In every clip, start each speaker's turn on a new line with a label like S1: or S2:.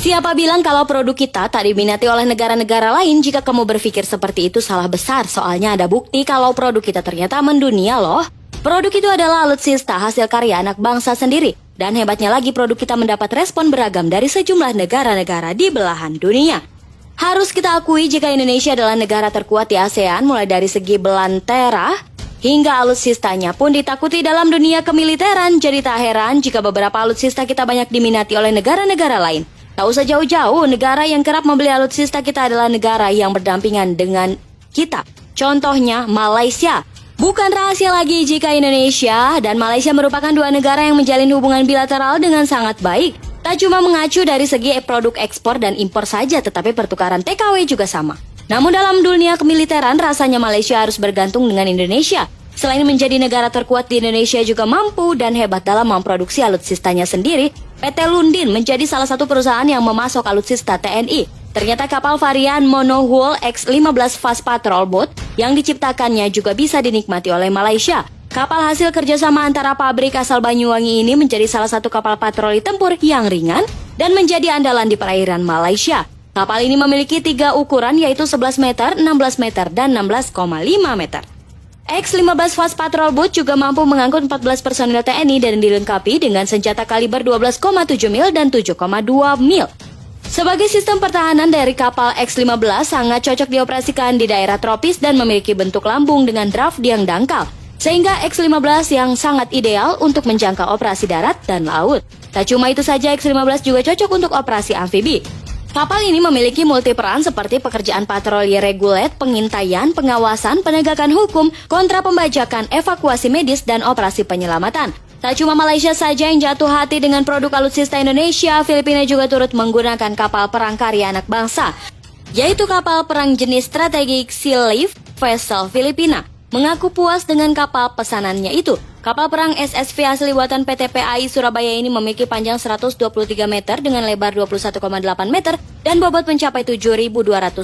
S1: Siapa bilang kalau produk kita tak diminati oleh negara-negara lain? Jika kamu berpikir seperti itu salah besar, soalnya ada bukti kalau produk kita ternyata mendunia loh. Produk itu adalah alutsista hasil karya anak bangsa sendiri. Dan hebatnya lagi produk kita mendapat respon beragam dari sejumlah negara-negara di belahan dunia. Harus kita akui jika Indonesia adalah negara terkuat di ASEAN mulai dari segi belantera hingga alutsistanya pun ditakuti dalam dunia kemiliteran. Jadi tak heran jika beberapa alutsista kita banyak diminati oleh negara-negara lain. Tak usah jauh-jauh, negara yang kerap membeli alutsista kita adalah negara yang berdampingan dengan kita. Contohnya Malaysia. Bukan rahasia lagi jika Indonesia dan Malaysia merupakan dua negara yang menjalin hubungan bilateral dengan sangat baik. Tak cuma mengacu dari segi produk ekspor dan impor saja, tetapi pertukaran TKW juga sama. Namun dalam dunia kemiliteran, rasanya Malaysia harus bergantung dengan Indonesia. Selain menjadi negara terkuat di Indonesia juga mampu dan hebat dalam memproduksi alutsistanya sendiri. PT Lundin menjadi salah satu perusahaan yang memasok alutsista TNI. Ternyata kapal varian monohull X-15 Fast Patrol Boat yang diciptakannya juga bisa dinikmati oleh Malaysia. Kapal hasil kerjasama antara pabrik asal Banyuwangi ini menjadi salah satu kapal patroli tempur yang ringan dan menjadi andalan di perairan Malaysia. Kapal ini memiliki 3 ukuran yaitu 11 meter, 16 meter, dan 16,5 meter. X-15 Fast Patrol Boat juga mampu mengangkut 14 personil TNI dan dilengkapi dengan senjata kaliber 12,7 mil dan 7,2 mil. Sebagai sistem pertahanan dari kapal X-15 sangat cocok dioperasikan di daerah tropis dan memiliki bentuk lambung dengan draft yang dangkal. Sehingga X-15 yang sangat ideal untuk menjangkau operasi darat dan laut. Tak cuma itu saja, X-15 juga cocok untuk operasi amfibi. Kapal ini memiliki multiperan seperti pekerjaan patroli reguler, pengintaian, pengawasan, penegakan hukum, kontra pembajakan, evakuasi medis, dan operasi penyelamatan. Tak cuma Malaysia saja yang jatuh hati dengan produk alutsista Indonesia, Filipina juga turut menggunakan kapal perang karya anak bangsa, yaitu kapal perang jenis Strategic Sea Lift Vessel Filipina. Mengaku puas dengan kapal pesanannya itu. Kapal perang SSV asli buatan PT PAI Surabaya ini memiliki panjang 123 meter dengan lebar 21,8 meter dan bobot mencapai 7.200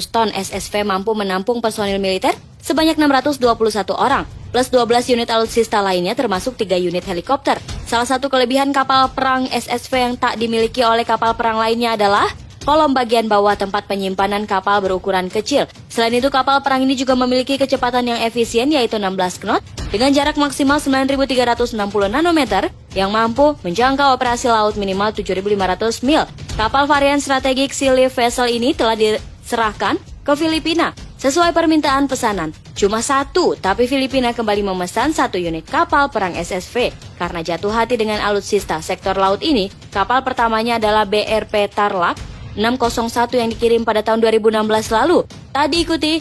S1: ton. SSV mampu menampung personil militer sebanyak 621 orang, plus 12 unit alutsista lainnya termasuk 3 unit helikopter. Salah satu kelebihan kapal perang SSV yang tak dimiliki oleh kapal perang lainnya adalah kolom bagian bawah tempat penyimpanan kapal berukuran kecil. Selain itu, kapal perang ini juga memiliki kecepatan yang efisien yaitu 16 knot dengan jarak maksimal 9.360 nanometer yang mampu menjangkau operasi laut minimal 7.500 mil. Kapal varian Strategic Sea Lift Vessel ini telah diserahkan ke Filipina sesuai permintaan pesanan. Cuma satu, tapi Filipina kembali memesan 1 unit kapal perang SSV. Karena jatuh hati dengan alutsista sektor laut ini, kapal pertamanya adalah BRP Tarlac 601 yang dikirim pada tahun 2016 lalu. Tak diikuti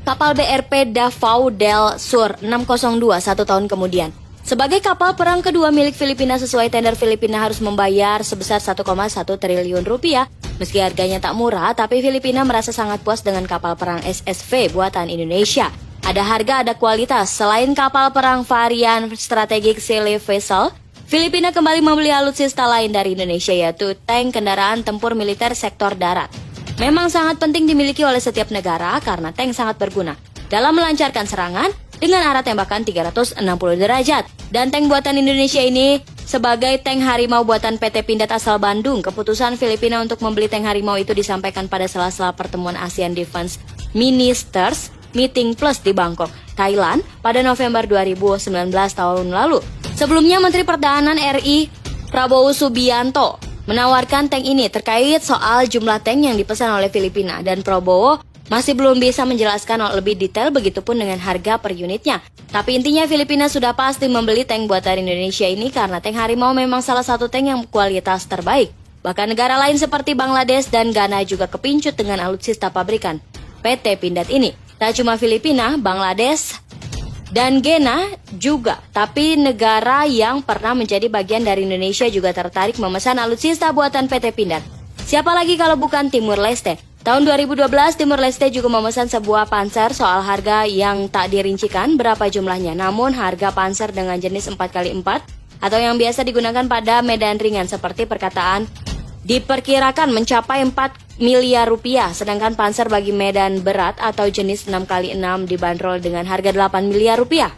S1: kapal BRP Davao del Sur 602 1 tahun kemudian. Sebagai kapal perang kedua milik Filipina sesuai tender, Filipina harus membayar sebesar 1,1 triliun rupiah. Meski harganya tak murah, tapi Filipina merasa sangat puas dengan kapal perang SSV buatan Indonesia. Ada harga, ada kualitas. Selain kapal perang varian Strategic Sea Lift Vessel, Filipina kembali membeli alutsista lain dari Indonesia yaitu tank kendaraan tempur militer sektor darat. Memang sangat penting dimiliki oleh setiap negara karena tank sangat berguna dalam melancarkan serangan dengan arah tembakan 360 derajat. Dan tank buatan Indonesia ini sebagai tank harimau buatan PT Pindad asal Bandung. Keputusan Filipina untuk membeli tank harimau itu disampaikan pada sela-sela pertemuan ASEAN Defense Ministers Meeting Plus di Bangkok, Thailand pada November 2019 tahun lalu. Sebelumnya, Menteri Pertahanan RI Prabowo Subianto menawarkan tank ini terkait soal jumlah tank yang dipesan oleh Filipina. Dan Prabowo masih belum bisa menjelaskan lebih detail, begitupun dengan harga per unitnya. Tapi intinya Filipina sudah pasti membeli tank buatan Indonesia ini karena tank harimau memang salah satu tank yang kualitas terbaik. Bahkan negara lain seperti Bangladesh dan Ghana juga kepincut dengan alutsista pabrikan PT Pindad ini. Tak cuma Filipina, Bangladesh dan Ghana juga, tapi negara yang pernah menjadi bagian dari Indonesia juga tertarik memesan alutsista buatan PT Pindad. Siapa lagi kalau bukan Timur Leste? Tahun 2012, Timur Leste juga memesan sebuah panser. Soal harga yang tak dirincikan berapa jumlahnya, namun harga panser dengan jenis 4x4 atau yang biasa digunakan pada medan ringan seperti perkataan diperkirakan mencapai 4 miliar rupiah, sedangkan panser bagi medan berat atau jenis 6x6 dibanderol dengan harga 8 miliar rupiah.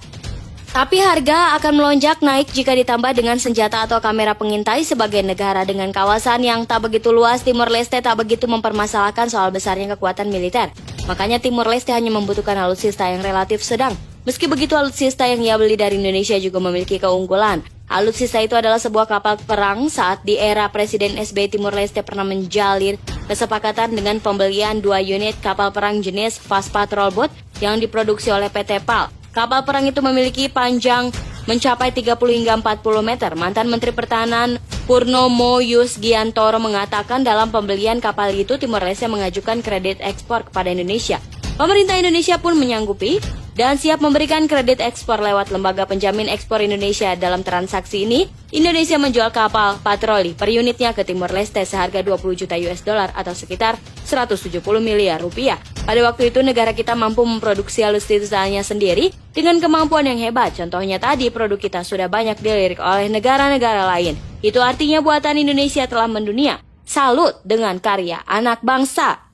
S1: Tapi harga akan melonjak naik jika ditambah dengan senjata atau kamera pengintai. Sebagai negara dengan kawasan yang tak begitu luas, Timor Leste tak begitu mempermasalahkan soal besarnya kekuatan militer. Makanya Timor Leste hanya membutuhkan alutsista yang relatif sedang. Meski begitu, alutsista yang ia beli dari Indonesia juga memiliki keunggulan. Alutsista itu adalah sebuah kapal perang. Saat di era Presiden SBY, Timor Leste pernah menjalin kesepakatan dengan pembelian 2 unit kapal perang jenis Fast Patrol Boat yang diproduksi oleh PT PAL. Kapal perang itu memiliki panjang mencapai 30 hingga 40 meter. Mantan Menteri Pertahanan Purnomo Yusgiantoro mengatakan dalam pembelian kapal itu Timor Leste mengajukan kredit ekspor kepada Indonesia. Pemerintah Indonesia pun menyanggupi dan siap memberikan kredit ekspor lewat Lembaga Penjamin Ekspor Indonesia. Dalam transaksi ini, Indonesia menjual kapal patroli per unitnya ke Timor Leste seharga 20 juta US dollar atau sekitar 170 miliar rupiah. Pada waktu itu negara kita mampu memproduksi alutsistanya sendiri dengan kemampuan yang hebat. Contohnya tadi, produk kita sudah banyak dilirik oleh negara-negara lain. Itu artinya buatan Indonesia telah mendunia. Salut dengan karya anak bangsa.